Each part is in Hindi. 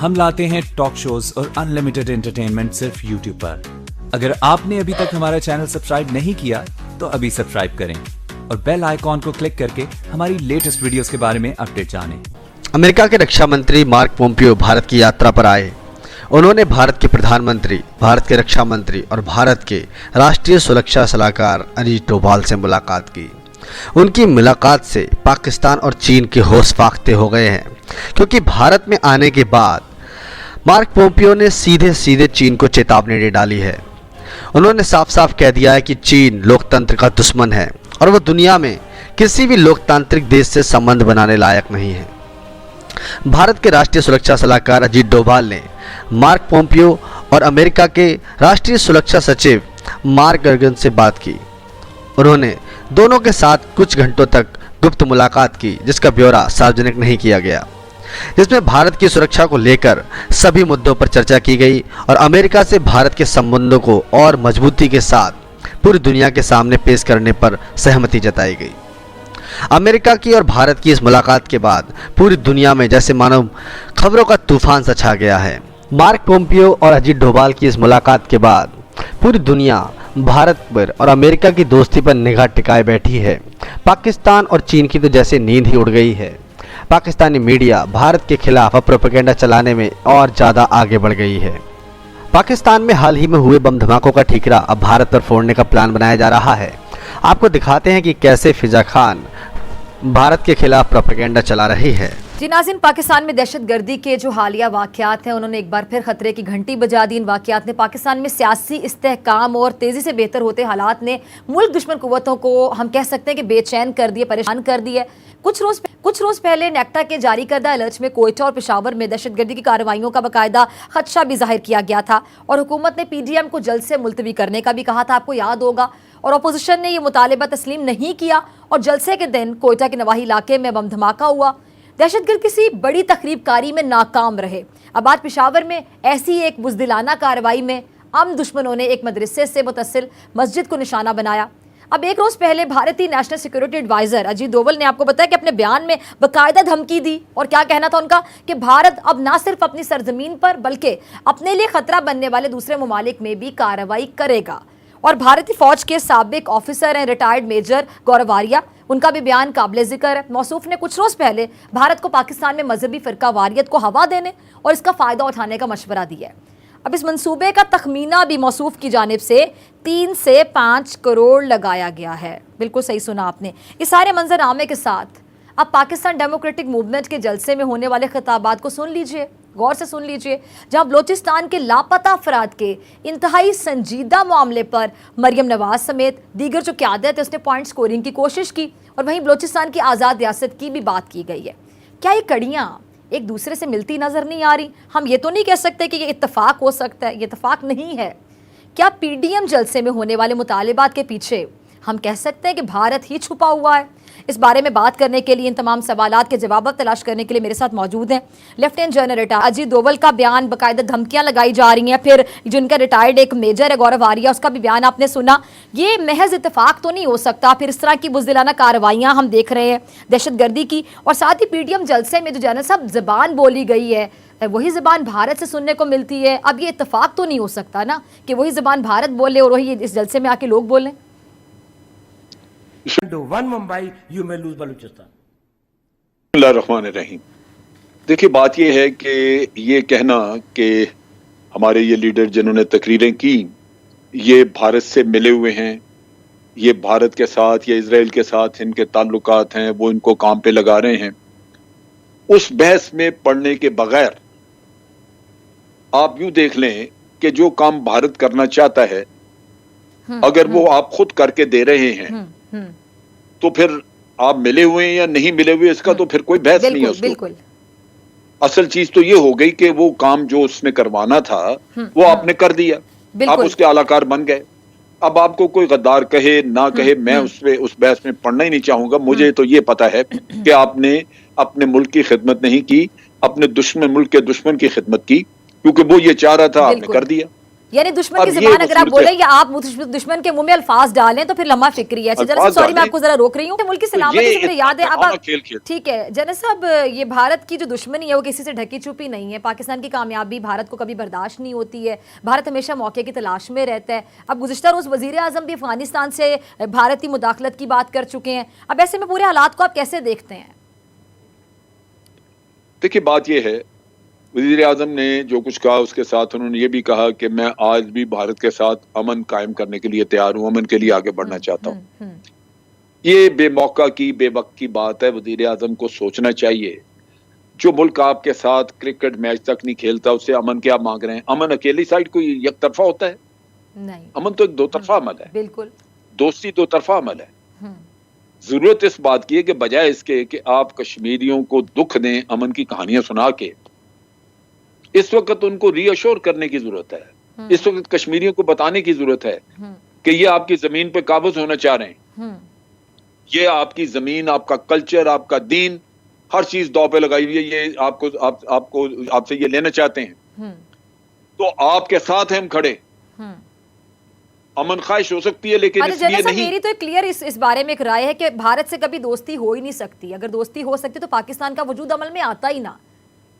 हम लाते हैं टॉक शोज और अनलिमिटेड एंटरटेनमेंट सिर्फ यूट्यूब पर। अगर आपने अभी तक हमारा चैनल सब्सक्राइब नहीं किया तो अभी सब्सक्राइब करें और बेल आइकॉन को क्लिक करके हमारी लेटेस्ट वीडियोस के बारे में अपडेट जानें। अमेरिका के रक्षा मंत्री मार्क पोम्पियो भारत की यात्रा पर आए। उन्होंने भारत के प्रधानमंत्री, भारत के रक्षा मंत्री और भारत के राष्ट्रीय सुरक्षा सलाहकार अजीत डोभाल से मुलाकात की। उनकी मुलाकात से पाकिस्तान और चीन के होश फाख्ते हो गए हैं, क्योंकि भारत में आने के बाद मार्क पोम्पियो ने सीधे सीधे चीन को चेतावनी दे डाली है। उन्होंने साफ साफ कह दिया है कि चीन लोकतंत्र का दुश्मन है और वह दुनिया में किसी भी लोकतांत्रिक देश से संबंध बनाने लायक नहीं है। भारत के राष्ट्रीय सुरक्षा सलाहकार अजीत डोभाल ने मार्क पोम्पियो और अमेरिका के राष्ट्रीय सुरक्षा सचिव मार्क गर्गन से बात की। उन्होंने दोनों के साथ कुछ घंटों तक गुप्त मुलाकात की, जिसका ब्यौरा सार्वजनिक नहीं किया गया, जिसमें भारत की सुरक्षा को लेकर सभी मुद्दों पर चर्चा की गई और अमेरिका से भारत के संबंधों को और मजबूती के साथ पूरी दुनिया के सामने पेश करने पर सहमति जताई गई। अमेरिका की और भारत की इस मुलाकात के बाद पूरी दुनिया में जैसे मानो खबरों का तूफान सा छा गया है। मार्क पोम्पियो और अजीत डोभाल की इस मुलाकात के बाद पूरी दुनिया भारत पर और अमेरिका की दोस्ती पर निगाह टिकाए बैठी है। पाकिस्तान और चीन की तो जैसे नींद ही उड़ गई है। पाकिस्तानी मीडिया भारत के खिलाफ प्रोपेगेंडा चलाने में और ज़्यादा आगे बढ़ गई है। पाकिस्तान में हाल ही में हुए बम धमाकों का ठीकरा अब भारत पर फोड़ने का प्लान बनाया जा रहा है। आपको दिखाते हैं कि कैसे फिजा खान भारत के खिलाफ प्रोपेगेंडा चला रही है। जी नाज़रीन, पाकिस्तान में दहशतगर्दी के जो हालिया वाक़यात हैं, उन्होंने एक बार फिर खतरे की घंटी बजा दी। इन वाक़यात ने पाकिस्तान में सियासी इस्तेहकाम और तेज़ी से बेहतर होते हालात ने मुल्क दुश्मन कुव्वतों को हम कह सकते हैं कि बेचैन कर दिए, परेशान कर दिए। कुछ रोज़ पहले नेक्टा के जारी करदा अलर्ट में कोयटा और पेशावर में दहशतगर्दी की कार्रवाइयों का बाकायदा खदशा भी जाहिर किया गया था और हुकूमत ने PDM को जल्द से मुलतवी करने का भी कहा था, आपको याद होगा। और अपोजिशन ने यह मुतालिबा तस्लीम नहीं किया और जलसे के दिन कोयटा के नवाही इलाके में बम धमाका हुआ। दहशतगर्द किसी बड़ी तकरीबकारी में नाकाम रहे। अब आज पेशावर में ऐसी एक बुज़दिलाना कार्रवाई में आम दुश्मनों ने एक मदरसे से मुतसिल मस्जिद को निशाना बनाया। अब एक रोज़ पहले भारतीय national security adviser Ajit Doval ने आपको बताया कि अपने बयान में बाकायदा धमकी दी। और क्या कहना था उनका कि भारत अब ना सिर्फ अपनी सरजमीन पर बल्कि अपने लिए खतरा बनने वाले दूसरे ममालिक में भी कार्रवाई करेगा। और भारतीय फौज के साबिक ऑफिसर हैं रिटायर्ड मेजर गौरव आर्या, उनका भी बयान काबिल जिक्र है। मौसूफ ने कुछ रोज़ पहले भारत को पाकिस्तान में मजहबी फ़िरका वारियत को हवा देने और इसका फ़ायदा उठाने का मशवरा दिया है। अब इस मंसूबे का तखमीना भी मौसूफ की जानिब से 3 से 5 करोड़ लगाया गया है। बिल्कुल सही सुना आपने। इस सारे मंजरनामे के साथ अब पाकिस्तान डेमोक्रेटिक मूवमेंट के जलसे में होने वाले खिताबात को सुन लीजिए, गौर से सुन लीजिए, जहां बलोचिस्तान के लापता अफराद के इंतहाई संजीदा मामले पर मरियम नवाज समेत दीगर जो क़यादत है उसने पॉइंट स्कोरिंग की कोशिश की और वहीं बलोचिस्तान की आज़ाद रियासत की भी बात की गई है। क्या ये कड़ियाँ एक दूसरे से मिलती नज़र नहीं आ रही? हम ये तो नहीं कह सकते कि ये इत्तफाक हो सकता है, ये इत्तफाक नहीं है। क्या PDM जलसे में होने वाले मुतालिबात के पीछे हम कह सकते हैं कि भारत ही छुपा हुआ है? इस बारे में बात करने के लिए, इन तमाम सवालात के जवाब तलाश करने के लिए मेरे साथ मौजूद हैं lieutenant general retired Ajit Doval का बयान, बाकायदा धमकियां लगाई जा रही हैं। फिर जिनका रिटायर्ड एक मेजर है गौरव आर्या, उसका भी बयान आपने सुना। ये महज इत्तेफाक तो नहीं हो सकता। फिर इस तरह की बुज़दिलाना कार्रवाइयाँ हम देख रहे हैं दहशतगर्दी की, और साथ ही PDM जलसे में जो जनरल साहब ज़बान बोली गई है वही ज़बान भारत से सुनने को मिलती है। अब ये इत्तेफाक तो नहीं हो सकता ना कि वही ज़बान भारत बोले और वही इस जलसे में आके लोग बोलें। One Mumbai, you may lose Balochistan. बिस्मिल्लाहिर्रहमानिर्रहीम। देखिए, बात यह है कि ये कहना कि हमारे ये लीडर जिन्होंने तकरीरें की ये भारत से मिले हुए हैं, ये भारत के साथ या इजराइल के साथ इनके ताल्लुकात हैं, वो इनको काम पे लगा रहे हैं, उस बहस में पढ़ने के बगैर आप यूं देख लें कि जो काम भारत करना चाहता है अगर वो आप खुद करके दे रहे हैं तो फिर आप मिले हुए हैं या नहीं मिले हुए इसका तो फिर कोई बहस नहीं है उसको। असल चीज तो ये हो गई कि वो काम जो उसने करवाना था वो आपने कर दिया, आप उसके आलाकार बन गए। अब आपको कोई गद्दार कहे ना कहे, मैं उस बहस में पढ़ना ही नहीं चाहूंगा। मुझे तो ये पता है कि आपने अपने मुल्क की खिदमत नहीं की, अपने दुश्मन मुल्क के दुश्मन की खिदमत की, क्योंकि वो ये चाह रहा था, आपने कर दिया। यानी दुश्मन की अब ये जुबान अगर आप वो बोले या आप दुश्मन के मुंह में अल्फाज डालें तो फिर लम्हा फिक्री है। जरा अल्फाज सॉरी मैं डालें। आपको जरा रोक रही हूँ। मुल्क की सलामती से मुझे याद है अब डरावना खेल खेल। ठीक है जनरल साहब, ये भारत की जो दुश्मनी है वो किसी से ढकी छुपी नहीं है। पाकिस्तान की कामयाबी भारत को कभी बर्दाश्त नहीं होती है। भारत हमेशा मौके की तलाश में रहता है। अब गुज़िश्ता रोज़ वज़ीर आज़म भी अफगानिस्तान से भारत की मुदाखलत की बात कर चुके हैं। अब ऐसे में पूरे हालात को आप कैसे देखते हैं? देखिए बात यह है, वज़ीर आज़म ने जो कुछ कहा उसके साथ उन्होंने ये भी कहा कि मैं आज भी भारत के साथ अमन कायम करने के लिए तैयार हूं, अमन के लिए आगे बढ़ना चाहता हूं। ये बेमौका की बेवक्त की बात है। वज़ीर आज़म को सोचना चाहिए, जो मुल्क आपके साथ क्रिकेट मैच तक नहीं खेलता उससे अमन क्या मांग रहे हैं? अमन अकेली साइड कोई एक तरफा होता है? नहीं, अमन तो एक दो तरफा अमल है। बिल्कुल दोस्ती दो तरफा अमल है। जरूरत इस बात की है कि बजाय इसके कि आप कश्मीरियों को दुख दें, अमन की कहानियां सुना के, इस वक्त उनको रीअश्योर करने की जरूरत है। इस वक्त कश्मीरियों को बताने की जरूरत है कि ये आपकी जमीन पे काबज होना चाह रहे हैं। ये आपकी जमीन, आपका कल्चर, आपका दीन, हर चीज दांव पे लगाई हुई है। ये आपसे ये लेना चाहते हैं, तो आपके साथ हैं हम खड़े। अमन ख्वाहिश हो सकती है लेकिन इसलिए नहीं। मेरी तो एक क्लियर इस बारे में एक राय है कि भारत से कभी दोस्ती हो ही नहीं सकती। अगर दोस्ती हो सकती तो पाकिस्तान का वजूद अमल में आता ही ना।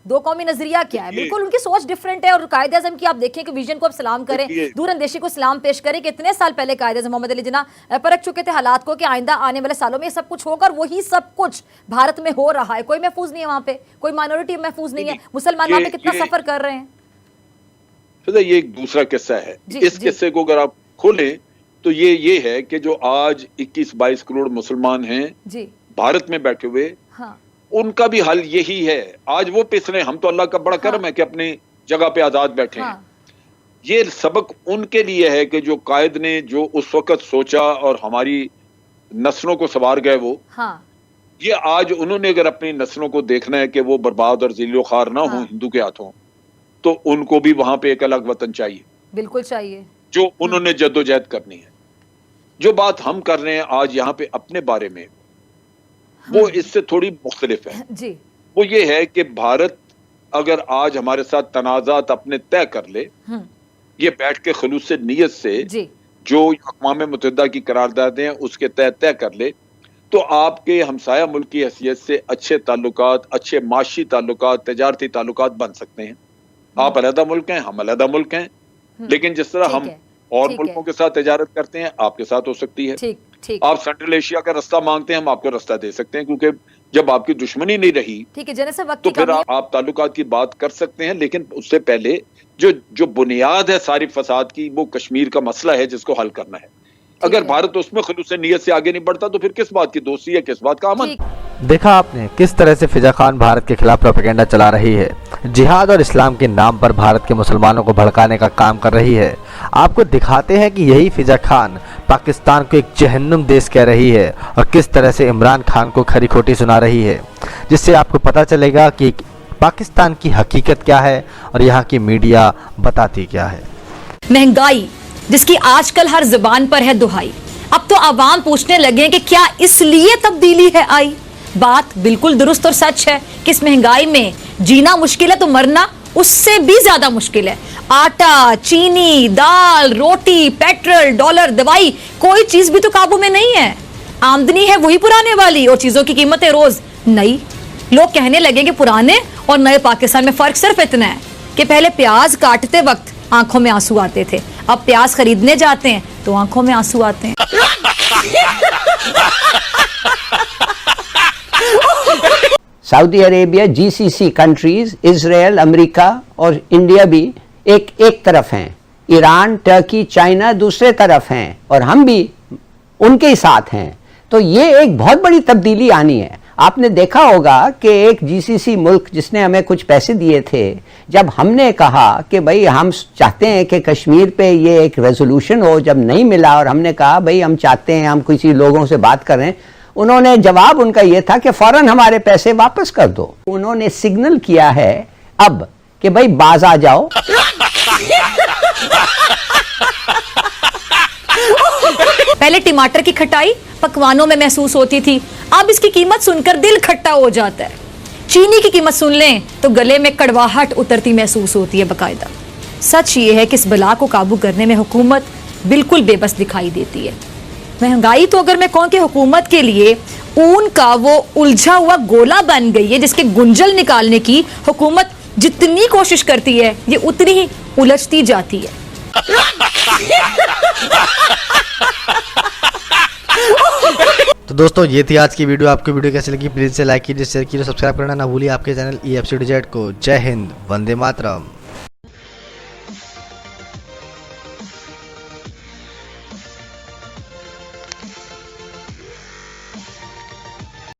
दो कौमी नजरिया क्या है? बिल्कुल उनकी सोच डिफरेंट है। और कायदे आज़म की आप देखें कि विजन को आप सलाम करें, दूरअंदेशी को सलाम पेश करें कि इतने साल पहले कायदे आज़म मोहम्मद अली जिन्ना परख चुके थे हालात को कि आइंदा आने वाले सालों में सब कुछ होगा, और वही सब कुछ भारत में हो रहा है। कोई महफूज नहीं है वहां पे, कोई माइनॉरिटी महफूज नहीं है। मुसलमान वहां पे कितना सफर कर रहे हैं। ये एक दूसरा किस्सा है। इस किस्से को अगर आप खोलें तो ये है कि जो आज 21-22 करोड़ मुसलमान हैं जी भारत में बैठे हुए, हाँ, उनका भी हल यही है। आज वो पिस रहे हैं, हम तो अल्लाह का बड़ा करम है कि अपनी जगह पे आजाद बैठे हैं। ये सबक उनके लिए है कि जो कायद ने जो उस वक्त सोचा और हमारी नस्लों को सवार गए वो, ये आज उन्होंने अगर अपनी नस्लों को देखना है कि वो बर्बाद और जिल्लो खार ना हो हिंदू के हाथों, तो उनको भी वहां पे एक अलग वतन चाहिए। बिल्कुल चाहिए, जो उन्होंने जद्दोजहद करनी है। जो बात हम कर रहे हैं आज यहाँ पे अपने बारे में, वो इससे थोड़ी मुख्तलिफ है जी। वो ये है कि भारत अगर आज हमारे साथ तनाज़ात अपने तय कर ले, ये बैठ के खलूस से नीयत से जी। जो अक़वाम मुत्तहिदा की करारदादें हैं उसके तय कर ले, तो आपके हमसाया मुल्क की हैसियत से अच्छे ताल्लुकात, अच्छे माशी ताल्लुकात, तजारती ताल्लुकात बन सकते हैं। आप अलहदा मुल्क हैं, हम अलहदा मुल्क हैं, लेकिन जिस तरह हम और मुल्कों के साथ तजारत करते हैं आपके साथ हो सकती है। ठीक। आप सेंट्रल एशिया का रास्ता मांगते हैं, हम आपको रास्ता दे सकते हैं, क्योंकि जब आपकी दुश्मनी नहीं रही ठीक है जनरल साहब, तो फिर आप ताल्लुकात की बात कर सकते हैं। लेकिन उससे पहले जो बुनियाद है सारी फसाद की, वो कश्मीर का मसला है जिसको हल करना है। अगर भारत उसमें खुलूस से नीयत से आगे नहीं बढ़ता तो फिर किस बात की दोस्ती है, किस बात का अमन। देखा आपने किस तरह से फिजा खान भारत के खिलाफ प्रोपेगेंडा चला रही है, जिहाद और इस्लाम के नाम पर भारत के मुसलमानों को भड़काने का काम कर रही है। आपको दिखाते हैं कि यही फिजा खान पाकिस्तान को एक जहन्नुम देश कह रही है और किस तरह से इमरान खान को खरी खोटी सुना रही है, जिससे आपको पता चलेगा कि पाकिस्तान की हकीकत क्या है और यहाँ की मीडिया बताती क्या है। महंगाई जिसकी आजकल हर जुबान पर है दुहाई, अब तो आवाम पूछने लगे कि क्या इसलिए तब्दीली है आई। बात बिल्कुल दुरुस्त और सच है कि इस महंगाई में जीना मुश्किल है तो मरना उससे भी ज्यादा मुश्किल है। आटा, चीनी, दाल, रोटी, पेट्रोल, डॉलर, दवाई, कोई चीज भी तो काबू में नहीं है। आमदनी है वही पुराने वाली और चीजों की कीमतें रोज नई। लोग कहने लगे कि पुराने और नए पाकिस्तान में फर्क सिर्फ इतना है कि पहले प्याज काटते वक्त आंखों में आंसू आते थे, अब प्याज खरीदने जाते हैं तो आंखों में आंसू आते हैं। Saudi Arabia, GCC countries, Israel, America और इंडिया भी एक तरफ हैं, ईरान, टर्की, चाइना दूसरे तरफ हैं और हम भी उनके ही साथ हैं। तो ये एक बहुत बड़ी तब्दीली आनी है। आपने देखा होगा कि एक जीसीसी मुल्क जिसने हमें कुछ पैसे दिए थे, जब हमने कहा कि भाई हम चाहते हैं कि कश्मीर पे ये एक रेजोल्यूशन हो, जब नहीं मिला और हमने कहा भाई हम चाहते हैं हम किसी लोगों से बात करें, उन्होंने जवाब उनका ये था कि फौरन हमारे पैसे वापस कर दो। उन्होंने सिग्नल किया है अब कि भाई बाज आ जाओ। पहले टमाटर की खटाई पकवानों में महसूस होती थी, अब इसकी कीमत सुनकर दिल खट्टा हो जाता है। चीनी की कीमत सुन लें तो गले में कड़वाहट उतरती महसूस होती है बकायदा। सच ये है कि इस बला को काबू करने में हुकूमत बिल्कुल बेबस दिखाई देती है। महंगाई तो अगर मैं कहूं कि हुकूमत के लिए ऊन का वो उलझा हुआ गोला बन गई है जिसके गुंजल निकालने की हुकूमत जितनी कोशिश करती है ये उतनी ही उलझती जाती है। तो दोस्तों ये थी आज की वीडियो। आपको वीडियो कैसी लगी प्लीज़ से लाइक कीजिए, शेयर कीजिए, सब्सक्राइब करना ना भूलिए आपके चैनल EFC टू जेड को। जय हिंद, वंदे मातरम।